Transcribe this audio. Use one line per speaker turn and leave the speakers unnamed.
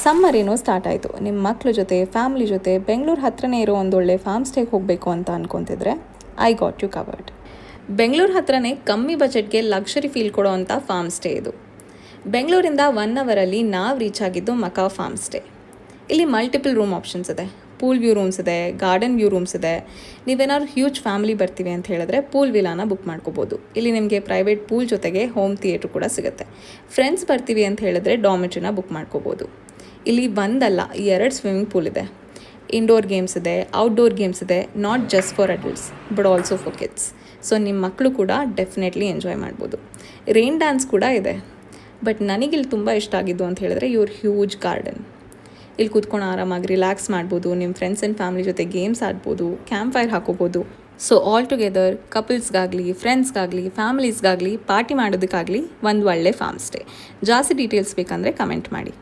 Summer ಏನೋ start ಆಯಿತು. ನಿಮ್ಮ ಮಕ್ಳ ಜೊತೆ ಫ್ಯಾಮ್ಲಿ ಜೊತೆ ಬೆಂಗಳೂರು ಹತ್ರನೇ ಇರೋ ಒಂದೊಳ್ಳೆ ಫಾರ್ಮ್ ಸ್ಟೇಗೆ ಹೋಗಬೇಕು ಅಂತ ಅಂದ್ಕೊತಿದ್ರೆ I got you covered. Bengaluru ಹತ್ರನೇ ಕಮ್ಮಿ ಬಜೆಟ್ಗೆ ಲಕ್ಸುರಿ ಫೀಲ್ ಕೊಡೋ ಅಂಥ ಫಾರ್ಮ್ ಸ್ಟೇ ಇದು. ಬೆಂಗಳೂರಿಂದ 1 ಅವರಲ್ಲಿ ನಾವು ರೀಚ್ ಆಗಿದ್ದು ಮಕಾ ಫಾರ್ಮ್ ಸ್ಟೇ. ಇಲ್ಲಿ ಮಲ್ಟಿಪಲ್ ರೂಮ್ ಆಪ್ಷನ್ಸ್ ಇದೆ. ಪೂಲ್ ವ್ಯೂ ರೂಮ್ಸ್ ಇದೆ, ಗಾರ್ಡನ್ ವ್ಯೂ ರೂಮ್ಸ್ ಇದೆ. ನೀವೇನಾದ್ರು ಹ್ಯೂಜ್ ಫ್ಯಾಮಿಲಿ ಬರ್ತೀವಿ ಅಂತ ಹೇಳಿದ್ರೆ ಪೂಲ್ ವಿಲಾನ ಬುಕ್ ಮಾಡ್ಕೋಬೋದು. ಇಲ್ಲಿ ನಿಮಗೆ ಪ್ರೈವೇಟ್ ಪೂಲ್ ಜೊತೆಗೆ ಹೋಮ್ ಥಿಯೇಟ್ರ್ ಕೂಡ ಸಿಗುತ್ತೆ. ಫ್ರೆಂಡ್ಸ್ ಬರ್ತೀವಿ ಅಂತ ಹೇಳಿದ್ರೆ ಡಾಮಿಟ್ರಿನ ಬುಕ್ ಮಾಡ್ಕೋಬೋದು. ಇಲ್ಲಿ ಒಂದಲ್ಲ 2 ಸ್ವಿಮ್ಮಿಂಗ್ ಪೂಲ್ ಇದೆ. ಇಂಡೋರ್ ಗೇಮ್ಸ್ ಇದೆ, ಔಟ್ಡೋರ್ ಗೇಮ್ಸ್ ಇದೆ. Not just for adults but also for kids. So ನಿಮ್ಮ ಮಕ್ಕಳು ಕೂಡ ಡೆಫಿನೆಟ್ಲಿ ಎಂಜಾಯ್ ಮಾಡ್ಬೋದು. ರೈನ್ ಡ್ಯಾನ್ಸ್ ಕೂಡ ಇದೆ. ಬಟ್ ನನಗಿಲ್ಲಿ ತುಂಬ ಇಷ್ಟ ಆಗಿದ್ದು ಅಂತ ಹೇಳಿದ್ರೆ ಹ್ಯೂಜ್ ಗಾರ್ಡನ್. ಇಲ್ಲಿ ಕೂತ್ಕೊಂಡು ಆರಾಮಾಗಿ ರಿಲ್ಯಾಕ್ಸ್ ಮಾಡ್ಬೋದು. ನಿಮ್ಮ ಫ್ರೆಂಡ್ಸ್ ಆ್ಯಂಡ್ ಫ್ಯಾಮಿಲಿ ಜೊತೆ ಗೇಮ್ಸ್ ಆಡ್ಬೋದು, ಕ್ಯಾಂಪ್ ಫೈರ್ ಹಾಕೋಬೋದು. ಸೊ ಆಲ್ ಟುಗೆದರ್ ಕಪಲ್ಸ್ಗಾಗಲಿ, ಫ್ರೆಂಡ್ಸ್ಗಾಗಲಿ, ಫ್ಯಾಮಿಲೀಸ್ಗಾಗಲಿ, ಪಾರ್ಟಿ ಮಾಡೋದಕ್ಕಾಗಲಿ ಒಂದು ಒಳ್ಳೆ ಫಾರ್ಮ್ ಸ್ಟೇ. ಜಾಸ್ತಿ ಡೀಟೇಲ್ಸ್ ಬೇಕಂದರೆ ಕಮೆಂಟ್ ಮಾಡಿ.